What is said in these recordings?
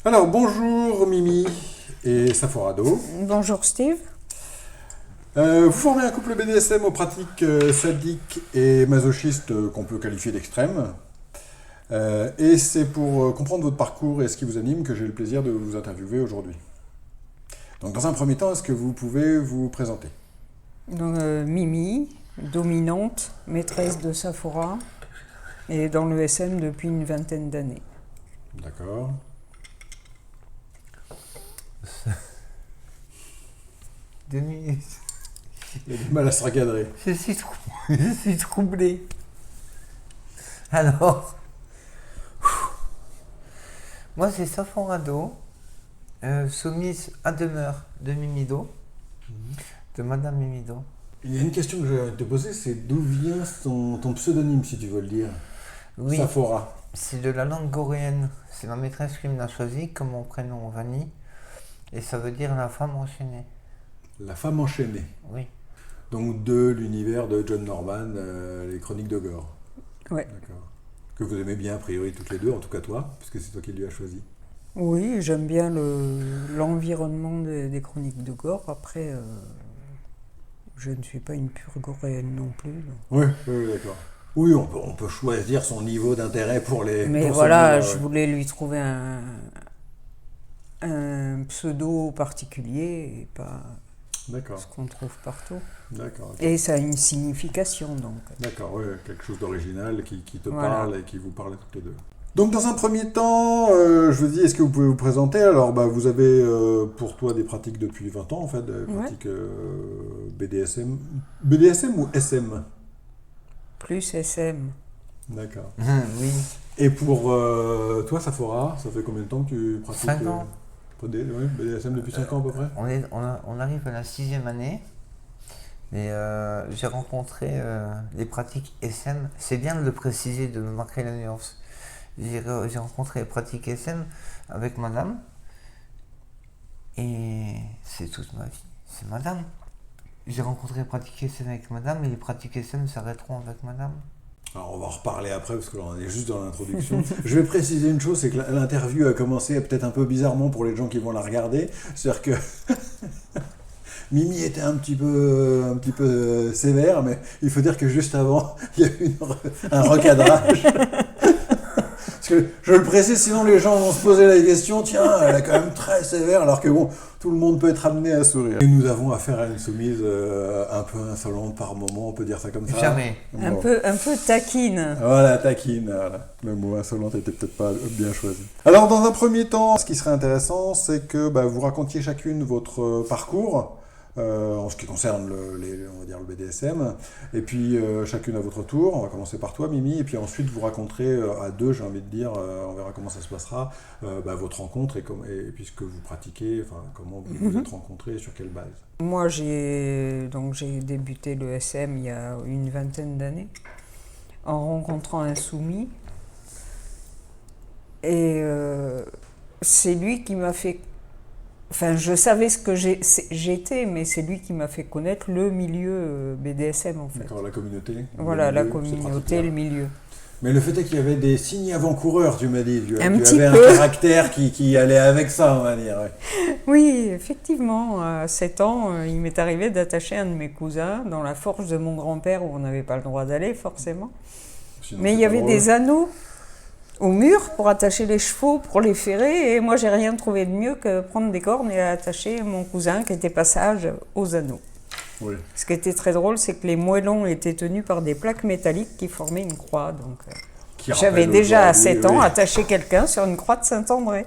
Alors, bonjour Mimi et Saforado. Bonjour Steve. Vous formez un couple BDSM aux pratiques sadiques et masochistes qu'on peut qualifier d'extrêmes. Et c'est pour comprendre votre parcours et ce qui vous anime que j'ai le plaisir de vous interviewer aujourd'hui. Donc, dans un premier temps, est-ce que vous pouvez vous présenter? Donc, Mimi, dominante, maîtresse de Saphora, et dans le SM depuis une vingtaine d'années. D'accord. Denis, Il a du mal à se recadrer. je suis troublé. Alors, moi c'est Saforado, soumise à demeure de Mimido, de Madame Mimido. Il y a une question que je vais te poser, c'est d'où vient ton pseudonyme, si tu veux le dire? Oui, Saphora. c'est de la langue goréenne. C'est ma maîtresse qui me l'a choisi comme mon prénom Vanille. Et ça veut dire la femme enchaînée. La femme enchaînée. Oui. Donc de l'univers de John Norman, les Chroniques de Gore. Ouais. D'accord. Que vous aimez bien a priori toutes les deux, en tout cas toi, puisque c'est toi qui lui as choisi. Oui, j'aime bien l'environnement des chroniques de Gore. Après, je ne suis pas une pure goréenne non plus. Donc. Oui, d'accord. Oui, on peut choisir son niveau d'intérêt pour les... Mais pour voilà, celui-là, je voulais lui trouver un pseudo particulier et pas D'accord, ce qu'on trouve partout. d'accord. Ok. Et ça a une signification donc. D'accord, oui, quelque chose d'original qui te Voilà. parle et qui vous parle toutes les deux. Donc dans un premier temps, je vous dis, est-ce que vous pouvez vous présenter? Alors, vous avez pour toi des pratiques depuis 20 ans, en fait, des pratiques BDSM. BDSM ou SM? Plus SM. D'accord. Oui. Et pour toi, Saphora, ça fait combien de temps que tu pratiques 5 ans. BDSM depuis 5 ans à peu près? On arrive à la 6e année. Et j'ai rencontré les pratiques SM. C'est bien de le préciser, de marquer la nuance. J'ai rencontré les pratiques SM avec madame. Et c'est toute ma vie. C'est madame. J'ai rencontré les pratiques SM avec madame et les pratiques SM s'arrêteront avec madame. Alors on va en reparler après parce que là on est juste dans l'introduction. Je vais préciser une chose, c'est que l'interview a commencé peut-être un peu bizarrement pour les gens qui vont la regarder. C'est-à-dire que Mimi était un petit peu sévère, mais il faut dire que juste avant, il y a eu un recadrage. Parce que je le précise, sinon les gens vont se poser la question, tiens, elle est quand même très sévère, alors que bon, tout le monde peut être amené à sourire. Et nous avons affaire à une soumise un peu insolente par moment, on peut dire ça comme ça. Jamais. Un Bon. peu taquine. Voilà, taquine. Voilà. Le mot insolente était peut-être pas bien choisi. Alors, dans un premier temps, ce qui serait intéressant, c'est que vous racontiez chacune votre parcours en ce qui concerne on va dire le BDSM. Et puis, chacune à votre tour. On va commencer par toi, Mimi. Et puis ensuite, vous raconterez à deux, j'ai envie de dire, on verra comment ça se passera, votre rencontre et puis ce que vous pratiquez, enfin, comment vous vous êtes rencontrés et sur quelle base. Moi, j'ai débuté le SM il y a une vingtaine d'années en rencontrant un soumis. Et c'est lui qui m'a fait... Enfin, je savais ce que j'étais, mais c'est lui qui m'a fait connaître le milieu BDSM, en fait. D'accord, la communauté. Voilà, la ces communauté, pratiques-là. le milieu. Mais le fait est qu'il y avait des signes avant-coureurs, tu m'as dit. Tu Un avais petit un peu. caractère qui allait avec ça, on va dire. Ouais. Oui, effectivement, à 7 ans, il m'est arrivé d'attacher un de mes cousins dans la forge de mon grand-père où on n'avait pas le droit d'aller, forcément. Sinon, Mais c'est il y pas avait drôle. des anneaux au mur pour attacher les chevaux, pour les ferrer, et moi j'ai rien trouvé de mieux que prendre des cornes et attacher mon cousin qui était passage aux anneaux. Oui. Ce qui était très drôle, c'est que les moellons étaient tenus par des plaques métalliques qui formaient une croix. Donc, Qui j'avais rappelle déjà à aujourd'hui, 7 ans oui. attaché quelqu'un sur une croix de Saint-André.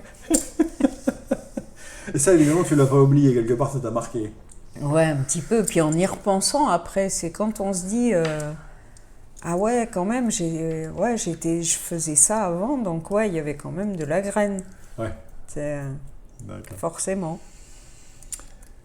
Et ça, évidemment, tu l'as pas oublié, quelque part, ça t'a marqué. Ouais, un petit peu. Puis en y repensant après, c'est quand on se dit ah ouais, quand même, je faisais ça avant, donc ouais, il y avait quand même de la graine. Ouais. C'est D'accord. forcément.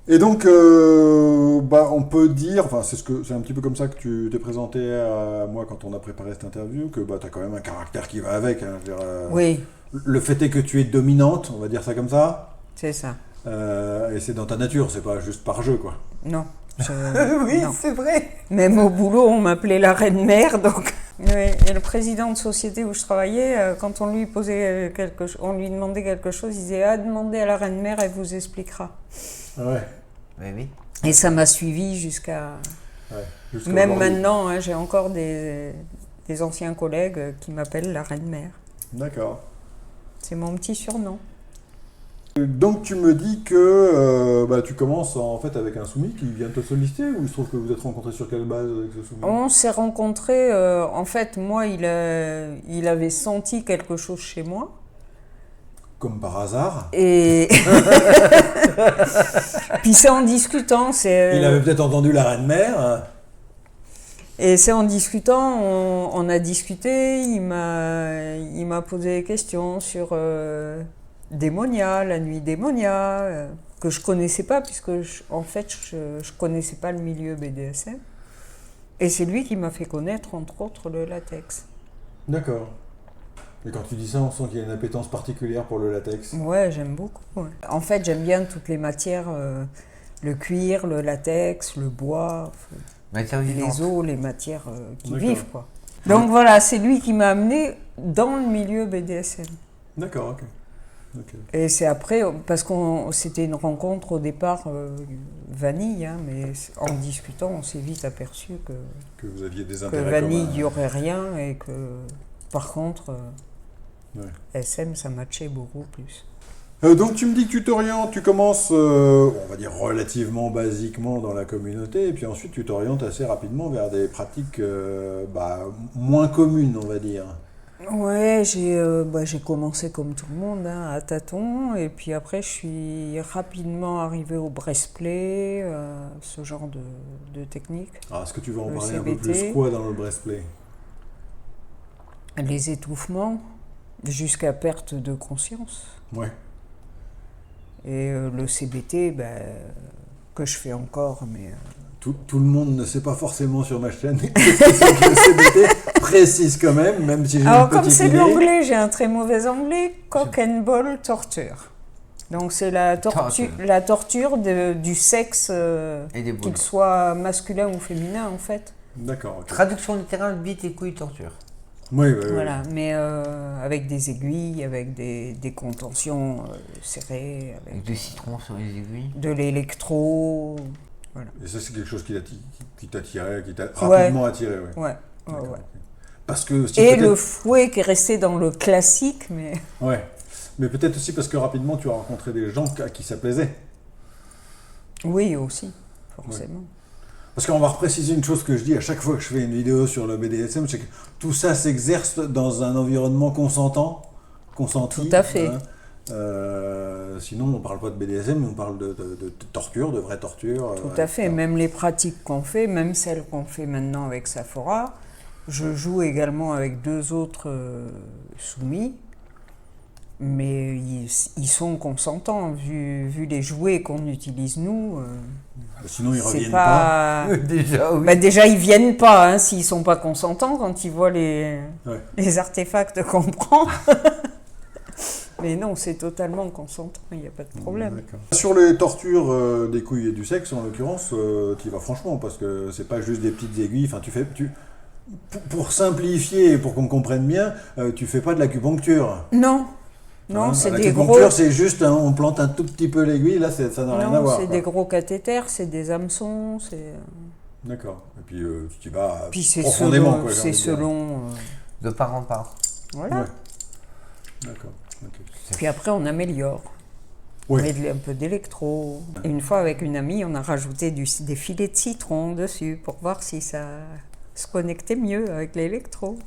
Et donc, on peut dire, enfin, c'est un petit peu comme ça que tu t'es présenté à moi quand on a préparé cette interview, que tu as quand même un caractère qui va avec. Hein, je veux dire, Oui, le fait est que tu es dominante, on va dire ça comme ça, c'est ça. et c'est dans ta nature, c'est pas juste par jeu, quoi. Non. Oui, non. c'est vrai. Même au boulot, on m'appelait la reine mère, donc Oui, et le président de société où je travaillais, quand on lui posait on lui demandait quelque chose, il disait « Ah, demandez à la reine-mère, elle vous expliquera. Ah ouais. » Oui, oui. Et ça m'a suivi jusqu'à... Jusqu'à Même aujourd'hui. maintenant, hein, j'ai encore des anciens collègues qui m'appellent la reine-mère. D'accord. C'est mon petit surnom. Donc tu me dis que tu commences en fait avec un soumis qui vient te solliciter, ou il se trouve que vous êtes rencontrés sur quelle base avec ce soumis? On s'est rencontrés, en fait, moi, il avait senti quelque chose chez moi. Comme par hasard. Et puis c'est en discutant, Il avait peut-être entendu la reine-mère. Et c'est en discutant, on a discuté, il m'a posé des questions sur Démonia, la nuit Démonia, que je connaissais pas, puisque en fait je connaissais pas le milieu BDSM. Et c'est lui qui m'a fait connaître, entre autres, le latex. D'accord. Et quand tu dis ça, on sent qu'il y a une appétence particulière pour le latex. Ouais, j'aime beaucoup. Ouais. En fait, j'aime bien toutes les matières, le cuir, le latex, le bois, Matière vivante. les os, les matières qui D'accord. vivent, quoi. Donc voilà, c'est lui qui m'a amené dans le milieu BDSM. D'accord, ok. Et c'est après, parce que c'était une rencontre au départ vanille, hein, mais en discutant, on s'est vite aperçu Que vous aviez des que intérêts vanille, il communs. n'y aurait rien, et que par contre, Ouais. SM, ça matchait beaucoup plus. Donc tu me dis que tu t'orientes, tu commences, on va dire relativement basiquement dans la communauté, et puis ensuite tu t'orientes assez rapidement vers des pratiques moins communes, on va dire. Ouais, j'ai commencé comme tout le monde, hein, à tâtons, et puis après je suis rapidement arrivée au breastplay, ce genre de technique. Alors est-ce que tu veux en Le parler un peu CBT. plus? Quoi dans le breastplay? Les étouffements, jusqu'à perte de conscience. Ouais. Et le CBT, que je fais encore, mais... Tout le monde ne sait pas forcément sur ma chaîne qu'est-ce que c'est que le CBT. Précise quand même si j'ai Alors, une comme petite c'est de idée. l'anglais, j'ai un très mauvais anglais. Cock and ball torture. Donc, c'est la torture du sexe, Et des boules. qu'il soit masculin ou féminin, en fait. D'accord, ok. Traduction littérale, bite et couilles torture. Oui. Voilà, mais avec des aiguilles, avec des contentions serrées, avec Avec du citron sur les aiguilles. de l'électro. Voilà. Et ça, c'est quelque chose qui t'a attiré, qui t'a rapidement attiré, ouais. Ouais. D'accord, Ouais. ok. Parce que si Et peut-être- le fouet qui est resté dans le classique, mais... Ouais. Mais peut-être aussi parce que rapidement tu as rencontré des gens à qui ça plaisait. Oui, aussi, forcément. Parce qu'on va repréciser une chose que je dis à chaque fois que je fais une vidéo sur le BDSM, c'est que tout ça s'exerce dans un environnement consentant, consenti. Tout à fait. Hein. Sinon, on ne parle pas de BDSM, on parle de torture, de vraie torture. Tout à fait. Même les pratiques qu'on fait, même celles qu'on fait maintenant avec Saphora, je joue également avec 2 autres soumis, mais ils sont consentants, vu les jouets qu'on utilise nous. Sinon, ils C'est reviennent pas. Déjà, oui. Déjà, ils viennent pas, hein, s'ils sont pas consentants quand ils voient les artefacts qu'on prend. Mais non, c'est totalement consentant, il n'y a pas de problème. D'accord. Sur les tortures des couilles et du sexe, en l'occurrence, tu y vas franchement, parce que c'est pas juste des petites aiguilles. Enfin, pour simplifier et pour qu'on comprenne bien, tu fais pas de l'acupuncture. Non, Hein, c'est des l'acupuncture, gros... c'est juste, on plante un tout petit peu l'aiguille, là, ça n'a rien à Non, voir. c'est quoi. des gros cathéters, c'est des hameçons, c'est... D'accord. Et puis, tu y vas Puis c'est profondément, selon... quoi. j'ai C'est envie de dire. selon De part en part. voilà. Ouais. D'accord. Ok. Puis après, on améliore. Ouais. On met un peu d'électro. Et une fois, avec une amie, on a rajouté des filets de citron dessus pour voir si ça se connectait mieux avec l'électro.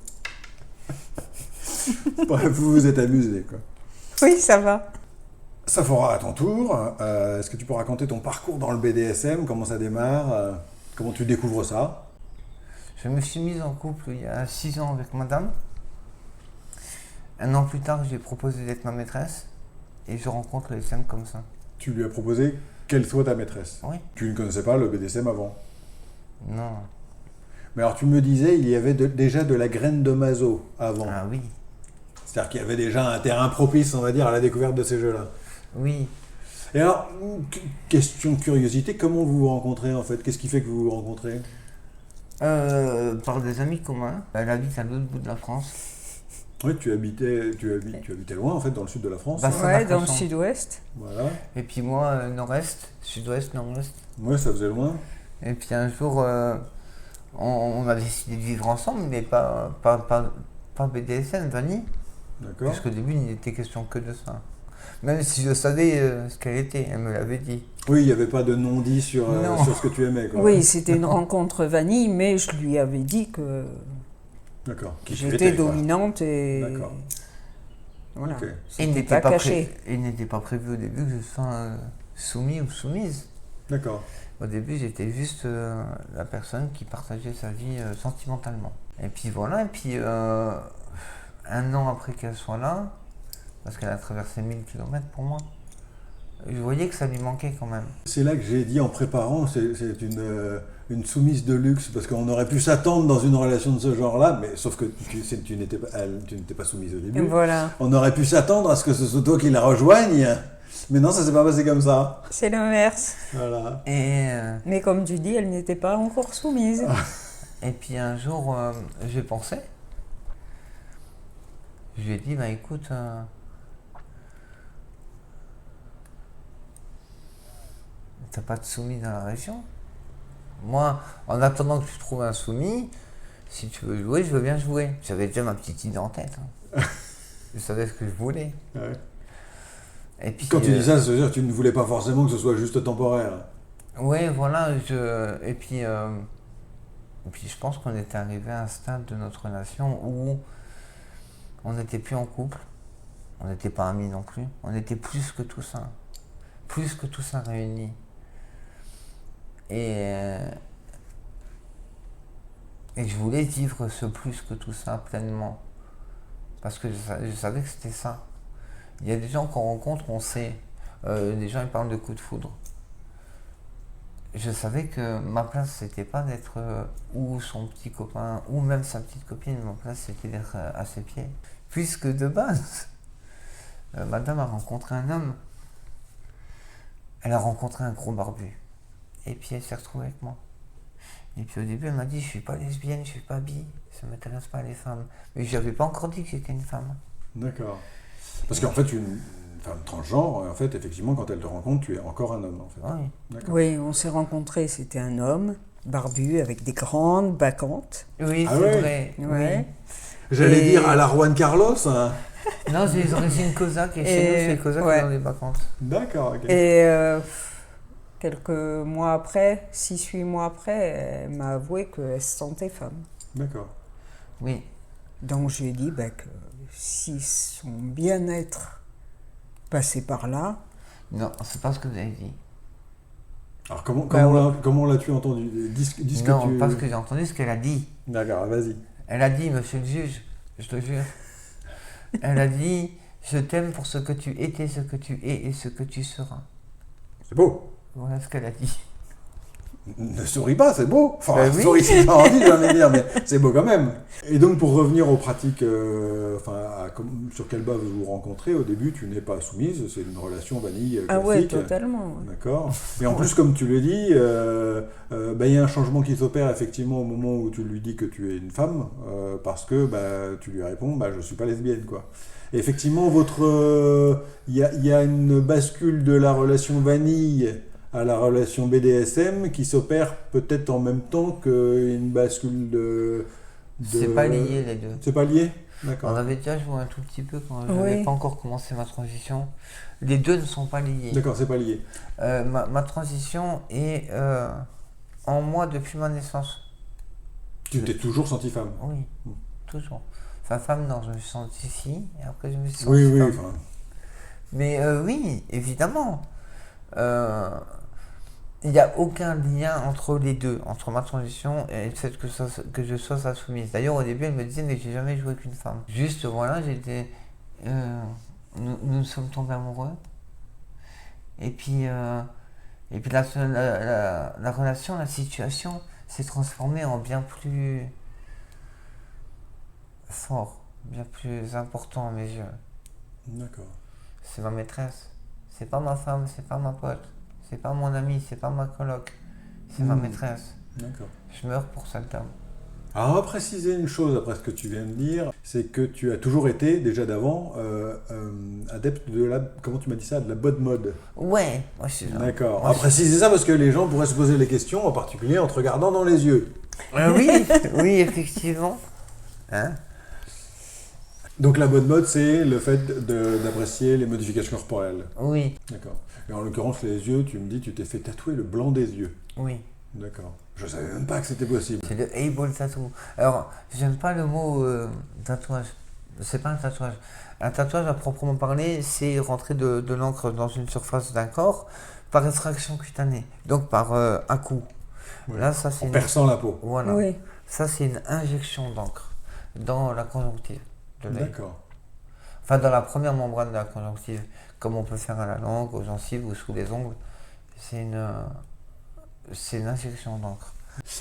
Bref, vous vous êtes amusés, quoi. Oui, ça va. Saphora, à ton tour, est-ce que tu peux raconter ton parcours dans le BDSM, comment ça démarre, comment tu découvres ça? Je me suis mise en couple il y a 6 ans avec madame. 1 an plus tard, j'ai proposé d'être ma maîtresse. Et je rencontre le SM comme ça. Tu lui as proposé qu'elle soit ta maîtresse. Oui. Tu ne connaissais pas le BDSM avant. Non. Mais alors tu me disais, il y avait déjà de la graine de maso avant. Ah oui. C'est-à-dire qu'il y avait déjà un terrain propice, on va dire, à la découverte de ces jeux-là. Oui. Et alors, question de curiosité, comment vous vous rencontrez en fait? Qu'est-ce qui fait que vous vous rencontrez? Par des amis communs. Elle habite à l'autre bout de la France. Oui, tu habitais loin, en fait, dans le sud de la France. Bah, Ouais, dans le sud-ouest. Voilà. Et puis moi, nord-est, sud-ouest, nord-ouest. Ouais, ça faisait loin. Et puis un jour, on a décidé de vivre ensemble, mais pas BDSM, vanille. D'accord. Parce qu'au début, il n'était question que de ça. Même si je savais ce qu'elle était, elle me l'avait dit. Oui, il n'y avait pas de non-dit sur ce que tu aimais, quoi. Oui, c'était une rencontre vanille, mais je lui avais dit que D'accord. Qui tu j'étais étais, quoi. dominante et D'accord. voilà. Ok. C'était pas caché. Il n'était pas prévu au début que je sois soumis ou soumise. D'accord. Au début, j'étais juste la personne qui partageait sa vie sentimentalement. Et puis voilà, et puis un an après qu'elle soit là, parce qu'elle a traversé 1000 km pour moi, je voyais que ça lui manquait quand même. C'est là que j'ai dit en préparant, c'est une soumise de luxe, parce qu'on aurait pu s'attendre dans une relation de ce genre-là, mais sauf que tu n'étais pas soumise au début. Voilà. On aurait pu s'attendre à ce que ce soit toi qui la rejoigne, mais non, ça s'est pas passé comme ça. C'est l'inverse. Voilà. Mais comme tu dis, elle n'était pas encore soumise. Et puis un jour, j'ai pensé. Je lui ai dit, bah écoute, t'as pas de soumis dans la région. Moi, en attendant que tu trouves un soumis, si tu veux jouer, je veux bien jouer. J'avais déjà ma petite idée en tête. Je savais ce que je voulais. Ouais. Et puis, Quand tu dis ça, ça veut dire que tu ne voulais pas forcément que ce soit juste temporaire. ouais, voilà. Et puis je pense qu'on était arrivé à un stade de notre relation où on n'était plus en couple. On n'était pas amis non plus. On était plus que tout ça. Plus que tout ça réuni. Et je voulais vivre ce plus que tout ça pleinement. Parce que je savais que c'était ça. Il y a des gens qu'on rencontre, on sait. Des gens ils parlent de coup de foudre. Je savais que ma place, c'était pas d'être ou son petit copain, ou même sa petite copine. Ma place, c'était d'être à ses pieds. Puisque de base, madame a rencontré un homme. Elle a rencontré un gros barbu. Et puis elle s'est retrouvée avec moi. Et puis au début, elle m'a dit, je suis pas lesbienne, je suis pas bi, ça m'intéresse pas les femmes. Mais je n'avais pas encore dit que j'étais une femme. D'accord. Parce qu'en fait, une femme transgenre, en fait, effectivement, quand elle te rencontre, tu es encore un homme, en fait. Oui. D'accord. Oui, on s'est rencontrés, c'était un homme, barbu, avec des grandes bacchantes. Oui, Ah c'est ouais. vrai. Ouais. J'allais Et- dire à la Juan Carlos. Hein. Non, j'ai les origines cosaques et chez nous, c'est les cosaques ouais. dans les vacances. D'accord, ok. Et quelques mois après, 6-8 mois après, elle m'a avoué qu'elle se sentait femme. D'accord. Oui. Donc je lui ai dit que si son bien-être passait par là, Non, c'est pas ce que vous avez dit. Alors, comment ouais. comment l'as-tu entendu? Dis ce Non, que tu... parce que j'ai entendu ce qu'elle a dit. D'accord, vas-y. Elle a dit, monsieur le juge, je te jure. Elle a dit, je t'aime pour ce que tu étais, ce que tu es et ce que tu seras. C'est beau. Voilà ce qu'elle a dit. Ne souris pas, c'est beau. Enfin, Ben oui. souris, c'est pas envie, j'allais dire, mais c'est beau quand même. Et donc, pour revenir aux pratiques, sur quelle base vous vous rencontrez, au début, tu n'es pas soumise, c'est une relation vanille classique. ah ouais, totalement. Ouais. D'accord. Et en plus, comme tu le dis, il y a un changement qui s'opère effectivement au moment où tu lui dis que tu es une femme, parce que tu lui réponds, je suis pas lesbienne, quoi. Et effectivement, il y a une bascule de la relation vanille à la relation BDSM qui s'opère peut-être en même temps qu'une bascule de... C'est pas lié les deux. C'est pas lié? On D'accord. avait déjà joué un tout petit peu quand je n'avais Oui. pas encore commencé ma transition. Les deux ne sont pas liés. D'accord, c'est pas lié. Ma transition est en moi depuis ma naissance. Tu t'es toujours senti femme? Oui, toujours. Enfin, femme, non, je me suis senti fille, et après je me suis senti Oui, femme. enfin, Mais oui, évidemment. Il n'y a aucun lien entre les deux, entre ma transition et le fait que je sois sa soumise. D'ailleurs, au début, elle me disait, mais j'ai jamais joué avec une femme. Juste, voilà, nous sommes tombés amoureux. Et puis la relation, la situation s'est transformée en bien plus fort, bien plus important à mes yeux. d'accord. C'est ma maîtresse. C'est pas ma femme, c'est pas ma pote. C'est pas mon ami, c'est pas ma coloc. C'est ma maîtresse. D'accord. Je meurs pour ça le terme. Alors, on va préciser une chose après ce que tu viens de dire, c'est que tu as toujours été, déjà d'avant, adepte de la, comment tu m'as dit ça, de la bonne mode. Ouais, moi je suis là. D'accord. On va préciser ça parce que les gens pourraient se poser les questions, en particulier en te regardant dans les yeux. Oui, oui, effectivement. Hein? Donc la bonne mode, c'est le fait d'apprécier les modifications corporelles. Oui, D'accord. Et en l'occurrence, les yeux, tu me dis, tu t'es fait tatouer le blanc des yeux. oui. D'accord. Je savais même pas que c'était possible. C'est le eyeball tattoo. Alors, j'aime pas le mot tatouage. C'est pas un tatouage. Un tatouage, à proprement parler, c'est rentrer de l'encre dans une surface d'un corps par extraction cutanée. Donc par un coup. Ouais. Là, ça c'est En perçant la peau. Voilà. Oui. Ça c'est une injection d'encre dans la conjonctive de l'œil. D'accord. Enfin, dans la première membrane de la conjonctive, comme on peut faire à la langue, aux gencives ou sous les ongles. C'est une injection d'encre.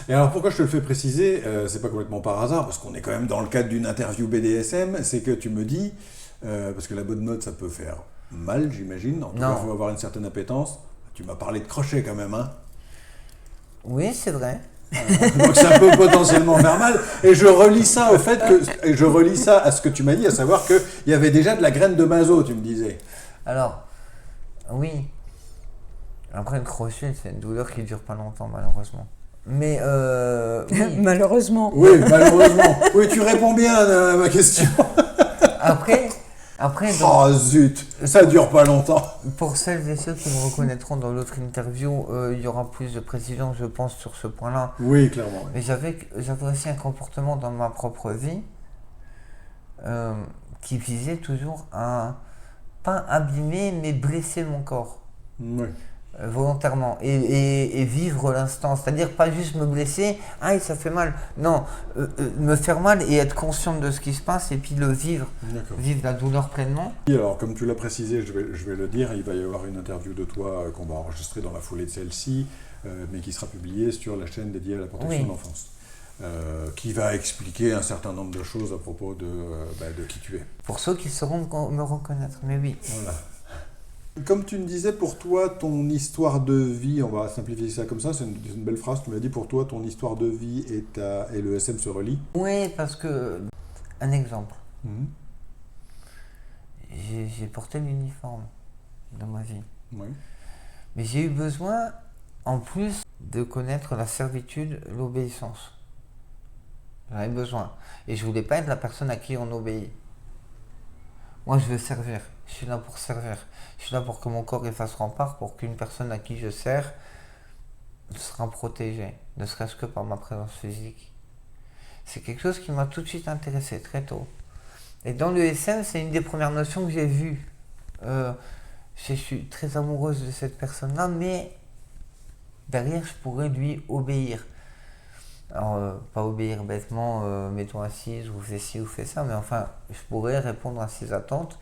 Et alors pourquoi je te le fais préciser, c'est pas complètement par hasard, parce qu'on est quand même dans le cadre d'une interview BDSM, c'est que tu me dis, parce que la bonne mode ça peut faire mal j'imagine, en tout cas il faut avoir une certaine appétence, tu m'as parlé de crochet quand même, hein. Oui, c'est vrai. Donc ça peut potentiellement faire mal, et je relis ça au fait que, et je relis ça à ce que tu m'as dit, à savoir qu'il y avait déjà de la graine de maso, tu me disais. Alors, oui. Après, le crochet, c'est une douleur qui dure pas longtemps, malheureusement. Mais, oui. Malheureusement. Oui, malheureusement. Oui, tu réponds bien à ma question. Après Oh zut, ça dure pas longtemps. pour celles et ceux qui me reconnaîtront dans l'autre interview, il y aura plus de précision, je pense, sur ce point-là. Oui, clairement. Oui. Mais j'avais aussi un comportement dans ma propre vie qui visait toujours à, pas abîmer, mais blesser mon corps. Oui. Volontairement et vivre l'instant, c'est-à-dire pas juste me blesser, ah ça fait mal, non, me faire mal et être consciente de ce qui se passe et puis le vivre, vivre la douleur pleinement. Alors comme tu l'as précisé, je vais le dire, il va y avoir une interview de toi qu'on va enregistrer dans la foulée de celle-ci, mais qui sera publiée sur la chaîne dédiée à la protection de l'enfance, qui va expliquer un certain nombre de choses à propos de qui tu es. Pour ceux qui sauront me reconnaître, mais oui. Voilà. Comme tu me disais, pour toi, ton histoire de vie, on va simplifier ça comme ça, c'est une belle phrase, tu m'as dit pour toi, ton histoire de vie et le SM se relient. Oui, parce que, un exemple, Mhm. j'ai porté l'uniforme dans ma vie, Oui. mais j'ai eu besoin, en plus, de connaître la servitude, l'obéissance. J'en avais besoin. Et je voulais pas être la personne à qui on obéit. Moi, je veux servir. Je suis là pour servir. Je suis là pour que mon corps fasse rempart, pour qu'une personne à qui je sers sera protégée, ne serait-ce que par ma présence physique. C'est quelque chose qui m'a tout de suite intéressé très tôt. Et dans le SM, c'est une des premières notions que j'ai vues. Je suis très amoureuse de cette personne-là, mais derrière, je pourrais lui obéir. Alors, pas obéir bêtement, mets-toi assise ou fais ci ou fais ça, mais enfin, je pourrais répondre à ses attentes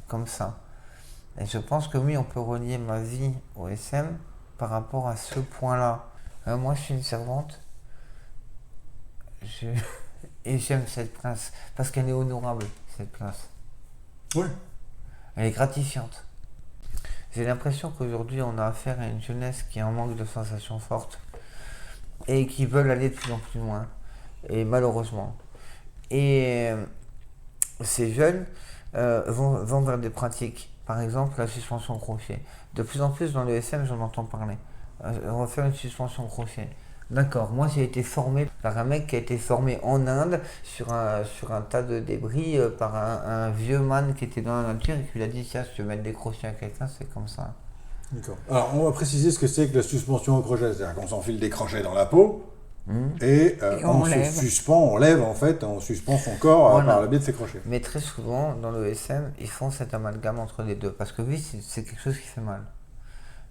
comme ça. Et je pense que oui, on peut relier ma vie au SM par rapport à ce point-là. Moi, je suis une servante et j'aime cette place parce qu'elle est honorable, cette place. Oui. Elle est gratifiante. J'ai l'impression qu'aujourd'hui, on a affaire à une jeunesse qui est en manque de sensations fortes et qui veulent aller de plus en plus loin, et malheureusement. Et ces jeunes vont vers des pratiques, par exemple la suspension crochet. De plus en plus dans le SM, j'en entends parler. On va faire une suspension crochet. D'accord, moi j'ai été formé par un mec qui a été formé en Inde sur un tas de débris par un vieux man qui était dans la nature et qui lui a dit tiens, si tu veux mettre des crochets à quelqu'un, c'est comme ça. D'accord. Alors, on va préciser ce que c'est que la suspension au crochet. C'est-à-dire qu'on s'enfile des crochets dans la peau et on se suspend, on lève en fait, on suspend son corps par le biais de ces crochets. Mais très souvent, dans le SM, ils font cet amalgame entre les deux. Parce que oui, c'est quelque chose qui fait mal.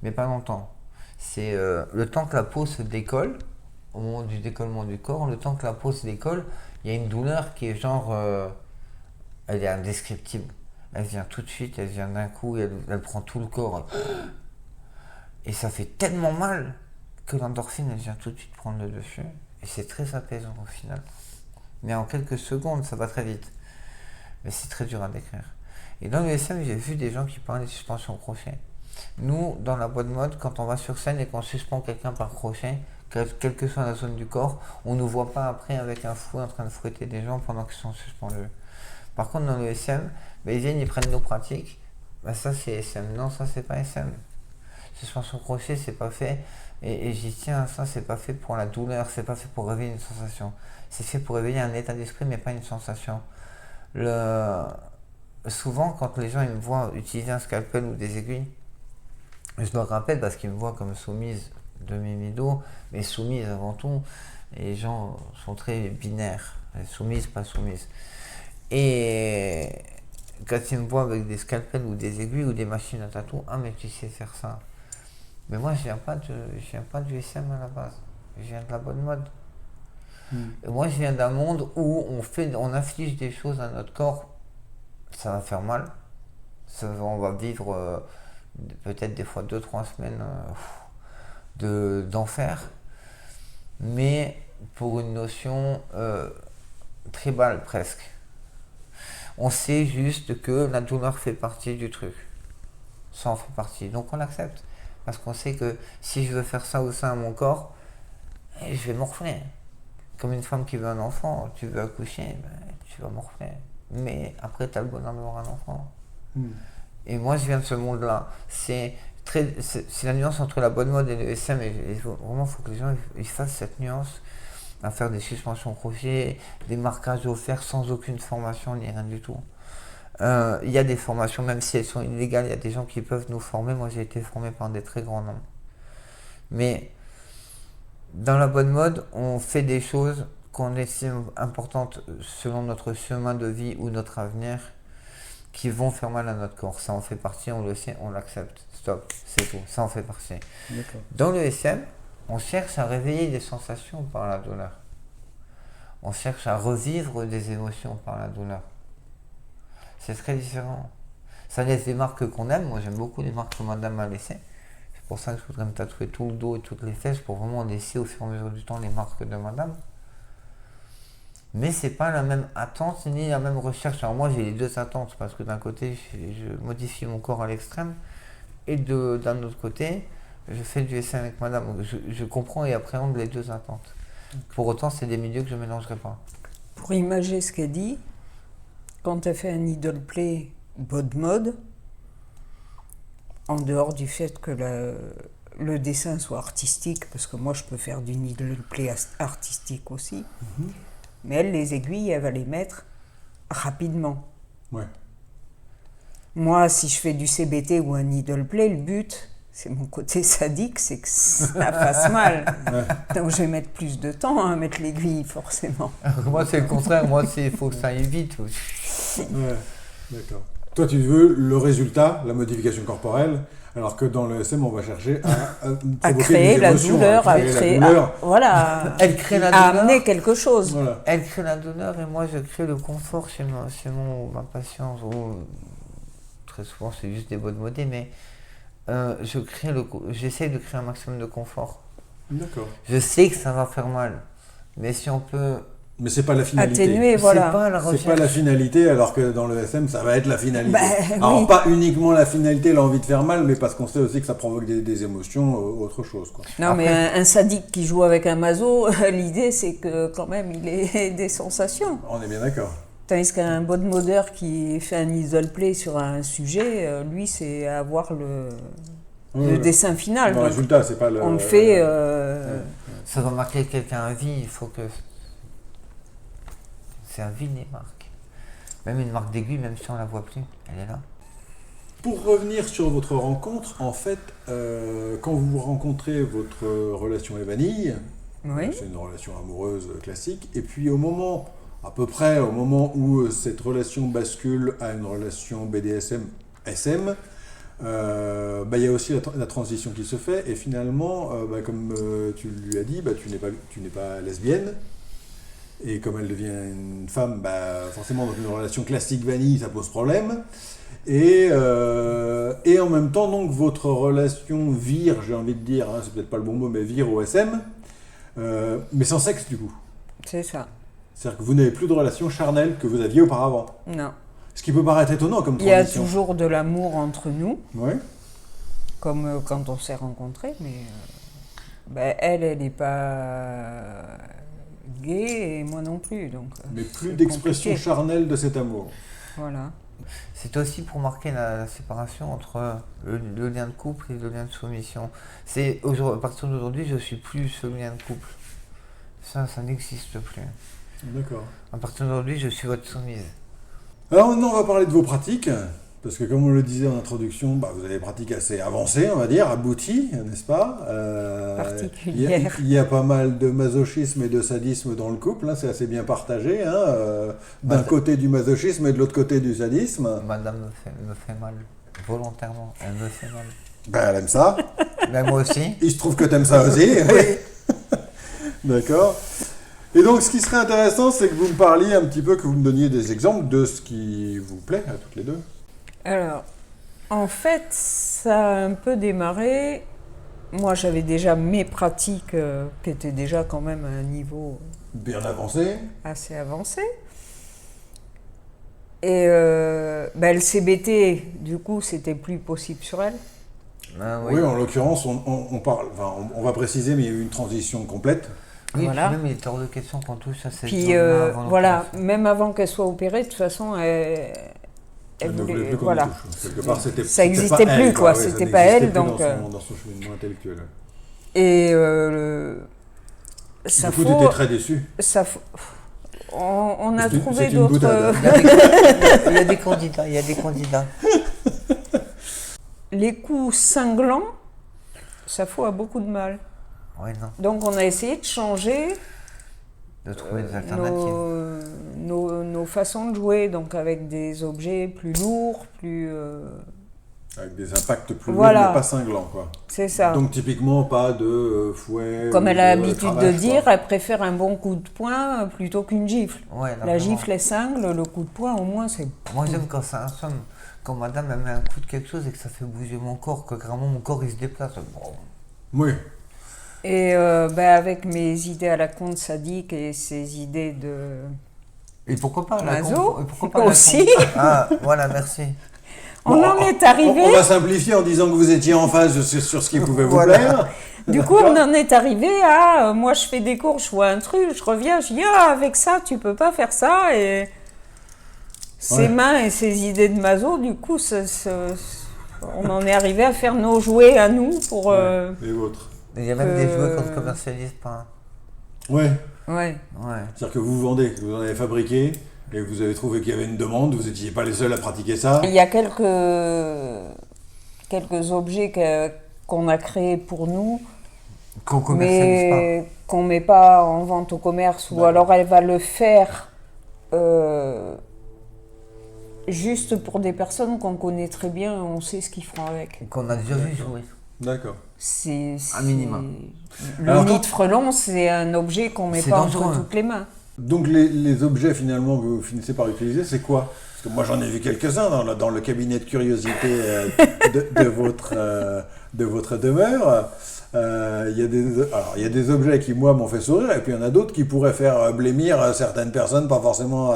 Mais pas longtemps. C'est le temps que la peau se décolle, au moment du décollement du corps, le temps que la peau se décolle, il y a une douleur qui est genre... elle est indescriptible. Elle vient tout de suite, elle vient d'un coup, elle prend tout le corps. Et ça fait tellement mal que l'endorphine, elle vient tout de suite prendre le dessus. Et c'est très apaisant au final. Mais en quelques secondes, ça va très vite. Mais c'est très dur à décrire. Et dans le SM, j'ai vu des gens qui parlaient de suspension crochet. Nous, dans la boîte de mode, quand on va sur scène et qu'on suspend quelqu'un par crochet, quelle que soit la zone du corps. On ne nous voit pas après avec un fouet en train de fouetter des gens pendant qu'ils sont suspendus. Par contre, dans le SM, ils viennent, ils prennent nos pratiques. Ça, c'est SM. Non, ça, c'est pas SM. Suspension crochet, c'est pas fait. Et j'y tiens, ça, c'est pas fait pour la douleur, c'est pas fait pour réveiller une sensation. C'est fait pour réveiller un état d'esprit, mais pas une sensation. Souvent, quand les gens ils me voient utiliser un scalpel ou des aiguilles, je me rappelle parce qu'ils me voient comme soumise de mes midos, mais soumise avant tout. Et les gens sont très binaires, soumise, pas soumise. Et quand ils me voient avec des scalpels ou des aiguilles ou des machines à tatou, ah mais tu sais faire ça. Mais moi je viens pas du SM à la base, je viens de la bonne mode. Et moi je viens d'un monde où on inflige des choses à notre corps, ça va faire mal, on va vivre peut-être des fois 2-3 semaines d'enfer, mais pour une notion tribale presque. On sait juste que la douleur fait partie du truc, ça en fait partie, donc on l'accepte. Parce qu'on sait que si je veux faire ça ou ça à mon corps, je vais morfler. Comme une femme qui veut un enfant, tu veux accoucher, tu vas morfler. Mais après, tu as le bonheur d'avoir un enfant. Et moi, je viens de ce monde-là. C'est la nuance entre la bonne mode et le SM. Et vraiment, il faut que les gens ils fassent cette nuance à faire des suspensions crochet, des marquages offerts sans aucune formation ni rien du tout. Il y a des formations, même si elles sont illégales, il y a des gens qui peuvent nous former. Moi, j'ai été formé par des très grands noms. Mais dans la bonne mode, on fait des choses qu'on estime importantes selon notre chemin de vie ou notre avenir, qui vont faire mal à notre corps. Ça en fait partie, on le sait, on l'accepte. Stop, c'est tout, ça en fait partie. D'accord. Dans le SM, on cherche à réveiller des sensations par la douleur. On cherche à revivre des émotions par la douleur. C'est très différent. Ça laisse des marques qu'on aime. Moi, j'aime beaucoup les marques que madame m'a laissées. C'est pour ça que je voudrais me tatouer tout le dos et toutes les fesses pour vraiment laisser au fur et à mesure du temps les marques de madame. Mais c'est pas la même attente ni la même recherche. Alors moi, j'ai les deux attentes parce que d'un côté, je modifie mon corps à l'extrême et d'un autre côté, je fais du SM avec madame. Je comprends et appréhende les deux attentes. Pour autant, c'est des milieux que je ne mélangerai pas. Pour imager ce qu'elle dit, quand tu as fait un needle play bonne mode, en dehors du fait que le dessin soit artistique, parce que moi je peux faire du needle play artistique aussi, mais elle, les aiguilles, elle va les mettre rapidement. Ouais. Moi, si je fais du CBT ou un needle play, le but, c'est mon côté sadique, c'est que ça fasse mal. Ouais. Donc je vais mettre plus de temps à mettre l'aiguille, forcément. Moi, c'est le contraire. Moi, il faut que ça aille vite. Ouais, d'accord. Toi, tu veux le résultat, la modification corporelle, alors que dans le SM, on va chercher à créer la douleur, voilà, elle crée la douleur, à amener quelque chose. Voilà. Elle crée la douleur et moi, je crée le confort chez ma patiente. Très souvent, c'est juste des bonnes modées, mais j'essaie de créer un maximum de confort. D'accord. Je sais que ça va faire mal, mais si on peut... Mais c'est pas la finalité. Atténuer, voilà. C'est pas la finalité, alors que dans le SM, ça va être la finalité. Alors, oui. Pas uniquement la finalité, l'envie de faire mal, mais parce qu'on sait aussi que ça provoque des émotions, autre chose, quoi. Non, après, mais un sadique qui joue avec un maso, l'idée, c'est que quand même, il ait des sensations. On est bien d'accord. Tandis qu'un bon modeur qui fait un needle play sur un sujet, lui, c'est avoir le dessin final. Le résultat, c'est pas le... On le fait... Ça va marquer quelqu'un à vie, il faut que... C'est à vie les marques. Même une marque d'aiguille, même si on la voit plus, elle est là. Pour revenir sur votre rencontre, en fait, quand vous rencontrez votre relation et Vanille, oui. C'est une relation amoureuse classique, et puis à peu près au moment où cette relation bascule à une relation BDSM-SM, il y a aussi la transition qui se fait, et finalement, comme tu lui as dit, tu n'es pas lesbienne. Et comme elle devient une femme, forcément dans une relation classique vanille, ça pose problème. Et en même temps, donc, votre relation vire, j'ai envie de dire, c'est peut-être pas le bon mot, mais vire au SM, mais sans sexe du coup. C'est ça. C'est-à-dire que vous n'avez plus de relation charnelle que vous aviez auparavant. Non. Ce qui peut paraître étonnant comme transition. Il y a toujours de l'amour entre nous, ouais. comme quand on s'est rencontrés, mais Ben, elle n'est pas gay et moi non plus. Donc, Mais plus c'est d'expression compliqué. charnelle de cet amour. Voilà. C'est aussi pour marquer la séparation entre le lien de couple et le lien de soumission. À partir d'aujourd'hui, je suis plus ce lien de couple. Ça n'existe plus. D'accord. À partir d'aujourd'hui, je suis votre soumise. Alors maintenant, on va parler de vos pratiques. Parce que comme on le disait en introduction, vous avez des pratiques assez avancées, on va dire, abouties, n'est-ce pas Particulières. Il y a pas mal de masochisme et de sadisme dans le couple, hein, c'est assez bien partagé. D'un côté du masochisme et de l'autre côté du sadisme. Madame me fait mal, volontairement, elle me fait mal. Elle aime ça. Mais moi aussi. Il se trouve que t'aimes ça aussi. Oui. D'accord. Et donc, ce qui serait intéressant, c'est que vous me parliez un petit peu, que vous me donniez des exemples de ce qui vous plaît à toutes les deux. Alors, en fait, ça a un peu démarré. Moi, j'avais déjà mes pratiques qui étaient déjà quand même à un niveau Bien avancé. assez avancé. Et le CBT, du coup, c'était plus possible sur elle. Ah, Oui, en l'occurrence, on parle, on va préciser, mais il y a eu une transition complète. Oui, Voilà. puis même il est hors de question qu'on touche à cette Puis zone-là avant voilà, l'opération. même avant qu'elle soit opérée, de toute façon, elle Elle ne voulait voulait. plus qu'on Voilà. y touche. Quelque part, c'était Ça pas existait elle, plus, quoi. Oui, ça C'était pas n'existait elle, plus donc, dans son cheminement intellectuel. Et Du coup, tu étais très déçu. on a C'est trouvé une boutade, d'autres. hein. Il y a des candidats. Les coups cinglants, Safo a beaucoup de mal. Oui, non, Donc on a essayé de changer de trouver des alternatives. nos façons de jouer, donc avec des objets plus lourds, plus. Avec des impacts plus Voilà. lourds, mais pas cinglants, quoi. C'est ça. Donc, typiquement, pas de fouet. Comme ou elle a de l'habitude de cravache, dire, quoi. elle préfère un bon coup de poing plutôt qu'une gifle. Ouais, La vraiment. gifle est cingle, le coup de poing au moins c'est. Moi j'aime quand ça assomme, quand madame elle met un coup de quelque chose et que ça fait bouger mon corps, que vraiment mon corps il se déplace. Bon. Oui. Et avec mes idées à la con sadique et ces idées de. Et pourquoi pas la Maso, et pourquoi pas la aussi. Ah, voilà, merci. On en est arrivé. On va simplifier en disant que vous étiez en phase sur ce qui pouvait vous Voilà. plaire. Du coup, on en est arrivé à. Moi, je fais des cours, je vois un truc, je reviens, je dis avec ça, tu peux pas faire ça. Et ses Ouais. mains et ses idées de maso, du coup, on en est arrivé à faire nos jouets à nous pour. Les vôtres. Il y a même des jouets qu'on ne commercialise pas. Ouais. Ouais. Ouais. C'est-à-dire que vous vendez, que vous en avez fabriqué, et vous avez trouvé qu'il y avait une demande, vous n'étiez pas les seuls à pratiquer ça. Il y a quelques objets qu'on a créés pour nous, Qu'on commercialise pas. mais qu'on met pas en vente au commerce, ou D'accord. alors elle va le faire juste pour des personnes qu'on connaît très bien et on sait ce qu'ils feront avec. Qu'on a déjà vu jouer. D'accord. C'est Un minimum. Le Alors, nid de frelon, c'est un objet qu'on met C'est pas dangereux. entre toutes les mains. Donc les objets finalement que vous finissez par utiliser, c'est quoi? Parce que moi j'en ai vu quelques-uns dans le cabinet de curiosité de votre demeure. Il y a des objets qui moi m'ont fait sourire, et puis il y en a d'autres qui pourraient faire blêmir certaines personnes, pas forcément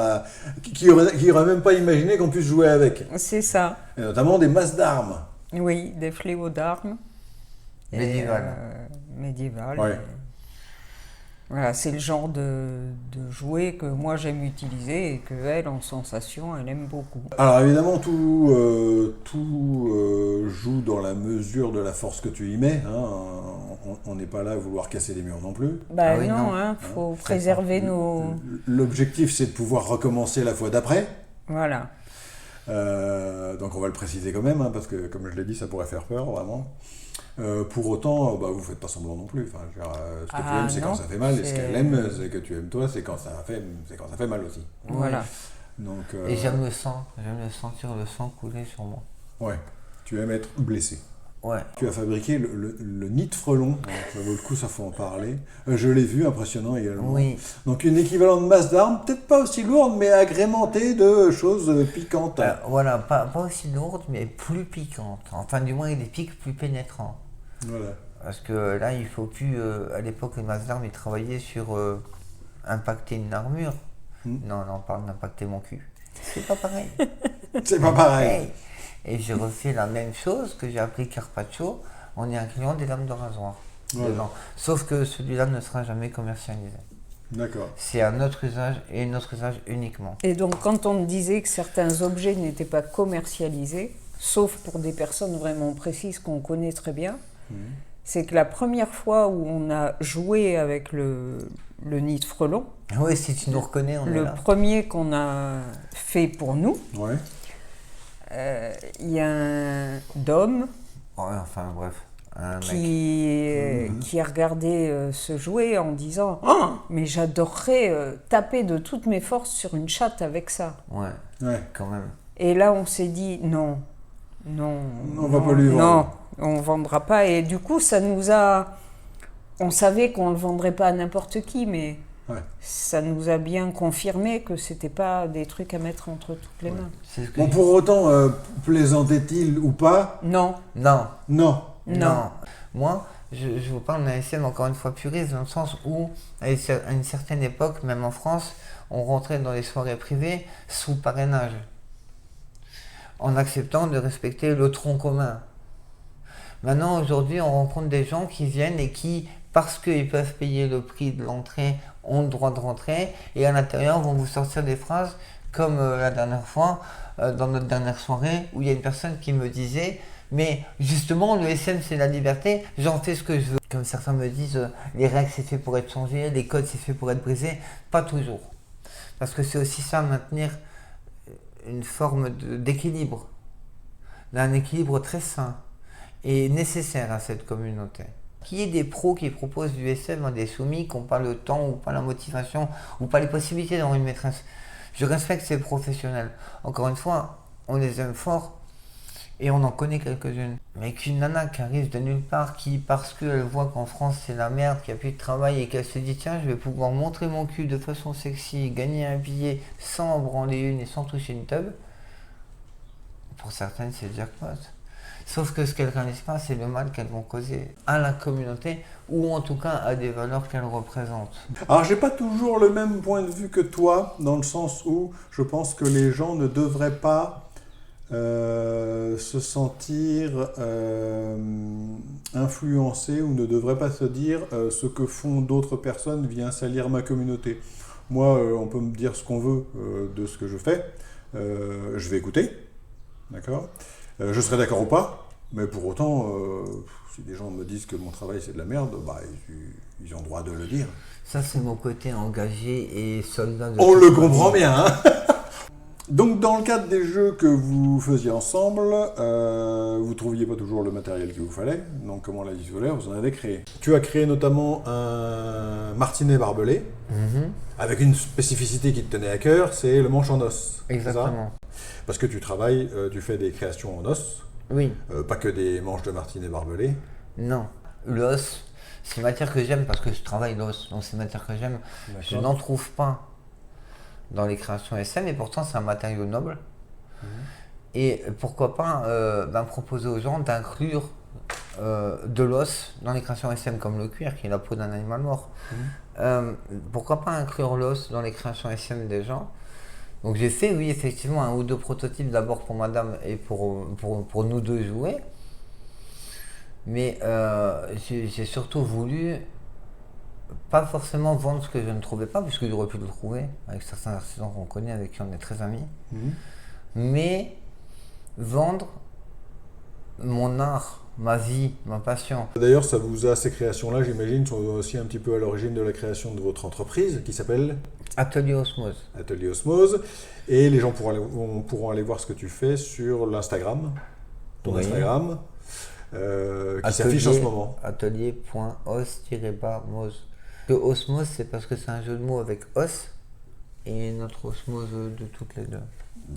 qui auraient même pas imaginé qu'on puisse jouer avec. C'est ça. Et notamment des masses d'armes. Oui, des fléaux d'armes. Et, Médiévales. Médiévales. Ouais. Et voilà, c'est le genre de jouet que moi j'aime utiliser et que elle, en sensation, elle aime beaucoup. Alors évidemment, tout joue dans la mesure de la force que tu y mets. Hein. On n'est pas là à vouloir casser les murs non plus. Bah Ah oui, non, non. hein, faut préserver nos... L'objectif, c'est de pouvoir recommencer la fois d'après. Voilà. Donc on va le préciser quand même, hein, parce que comme je l'ai dit, ça pourrait faire peur, vraiment. Pour autant, vous faites pas semblant non plus. Enfin, je veux dire, ce que tu aimes, c'est non, quand ça fait mal, et ce c'est- qu'elle aime, c'est que tu aimes toi, c'est quand ça fait mal aussi. Voilà. Donc, Et j'aime le sang, j'aime sentir le sang couler sur moi. ouais, tu aimes être blessé. Ouais. Tu as fabriqué le nid de frelon, donc ça vaut le coup, ça faut en parler. Je l'ai vu, impressionnant également. Oui. Donc une équivalente masse d'armes, peut-être pas aussi lourde, mais agrémentée de choses piquantes. Voilà, pas aussi lourde, mais plus piquante. Enfin, du moins, il y a des pics plus pénétrants. Voilà. Parce que là, il faut plus. À l'époque, les masses d'armes, ils travaillaient sur impacter une armure. Non, on parle d'impacter mon cul. C'est pas pareil. C'est pas pareil. Hey. Et j'ai refait la même chose que j'ai appelé Carpaccio en y incluant des lames de rasoir. dedans. Sauf que celui-là ne sera jamais commercialisé. D'accord. C'est un autre usage et un autre usage uniquement. Et donc, quand on disait que certains objets n'étaient pas commercialisés, sauf pour des personnes vraiment précises qu'on connaît très bien, c'est que la première fois où on a joué avec le nid de frelon, Oui, si tu nous reconnais, on est le là. premier qu'on a fait pour nous, Ouais. il y a un d'homme Ouais, enfin bref, un mec. qui a regardé ce jouet en disant « Oh, mais j'adorerais taper de toutes mes forces sur une chatte avec ça. Ouais, Ouais. quand même. » Et là, on s'est dit « Non, On va pas lui vendre. Non, on ne vendra pas. » Et du coup, ça nous a... On savait qu'on ne le vendrait pas à n'importe qui, mais Ouais. ça nous a bien confirmé que c'était pas des trucs à mettre entre toutes les mains. C'est ce que Bon, j'ai- pour autant, plaisantait-il ou pas? Non, Non, Non. non. Moi, je vous parle d'un SM encore une fois puriste, dans le sens où, à une certaine époque, même en France, on rentrait dans les soirées privées sous parrainage, en acceptant de respecter le tronc commun. Maintenant, aujourd'hui, on rencontre des gens qui viennent et qui, parce qu'ils peuvent payer le prix de l'entrée, ont le droit de rentrer, et à l'intérieur vont vous sortir des phrases comme la dernière fois, dans notre dernière soirée, où il y a une personne qui me disait « Mais justement, le SM, c'est la liberté, j'en fais ce que je veux. » Comme certains me disent, les règles, c'est fait pour être changées, les codes, c'est fait pour être brisés. Pas toujours. Parce que c'est aussi ça, maintenir une forme d'équilibre, d'un équilibre très sain et nécessaire à cette communauté. Qu'il y ait des pros qui proposent du SM à des soumis qui n'ont pas le temps ou pas la motivation ou pas les possibilités d'avoir une maîtresse. Je respecte ces professionnels. Encore une fois, on les aime fort et on en connaît quelques-unes. Mais qu'une nana qui arrive de nulle part, qui, parce qu'elle voit qu'en France c'est la merde, qu'il n'y a plus de travail et qu'elle se dit tiens, je vais pouvoir montrer mon cul de façon sexy, gagner un billet sans en branler une et sans toucher une tub, pour certaines c'est jackpot. Sauf que ce qu'elles ne réalisent pas, c'est le mal qu'elles vont causer à la communauté ou en tout cas à des valeurs qu'elles représentent. Alors, j'ai pas toujours le même point de vue que toi, dans le sens où je pense que les gens ne devraient pas se sentir influencés ou ne devraient pas se dire ce que font d'autres personnes vient salir ma communauté. Moi, on peut me dire ce qu'on veut de ce que je fais. Je vais écouter, d'accord. Je serai d'accord ou pas, mais pour autant, si des gens me disent que mon travail c'est de la merde, bah, ils ont le droit de le dire. Ça, c'est mon côté engagé et soldat de... On le comprend bien, hein. Donc, dans le cadre des jeux que vous faisiez ensemble, vous trouviez pas toujours le matériel qu'il vous fallait. Donc, comme on l'a dit tout à l'heure, vous en avez créé. Tu as créé notamment un martinet barbelé, avec une spécificité qui te tenait à cœur, c'est le manche en os. c'est ça? Exactement. Parce que tu travailles, tu fais des créations en os, Oui. pas que des manches de martinet barbelé. Non. L'os, c'est une matière que j'aime parce que je travaille l'os. Donc c'est une matière que j'aime. Je n'en trouve pas dans les créations SM et pourtant c'est un matériau noble. Et pourquoi pas proposer aux gens d'inclure de l'os dans les créations SM comme le cuir qui est la peau d'un animal mort. Pourquoi pas inclure l'os dans les créations SM des gens? Donc j'ai fait, oui, effectivement, un ou deux prototypes d'abord pour madame et pour nous deux jouer. Mais j'ai surtout voulu pas forcément vendre ce que je ne trouvais pas, puisque j'aurais pu le trouver avec certains artisans qu'on connaît, avec qui on est très amis. Mais vendre mon art, ma vie, ma passion. D'ailleurs, ces créations-là, j'imagine, sont aussi un petit peu à l'origine de la création de votre entreprise qui s'appelle Atelier Osmose. Atelier Osmose. Et les gens pourront aller voir ce que tu fais sur l'Instagram, ton Oui. Instagram, qui s'affiche en ce moment. Atelier.os-mose. Que Osmose, c'est parce que c'est un jeu de mots avec os et notre osmose de toutes les deux.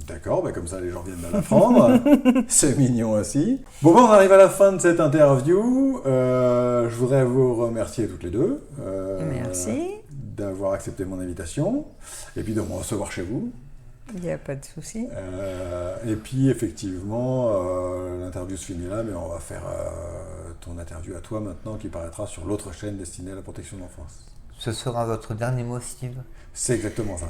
D'accord, comme ça les gens viennent de l'apprendre. C'est mignon aussi. Bon, on arrive à la fin de cette interview. Je voudrais vous remercier toutes les deux. Merci. D'avoir accepté mon invitation et puis de me recevoir chez vous. Il n'y a pas de souci. Et puis effectivement, l'interview se finit là, mais on va faire ton interview à toi maintenant qui paraîtra sur l'autre chaîne destinée à la protection de l'enfance. Ce sera votre dernier mot, Steve? C'est exactement ça.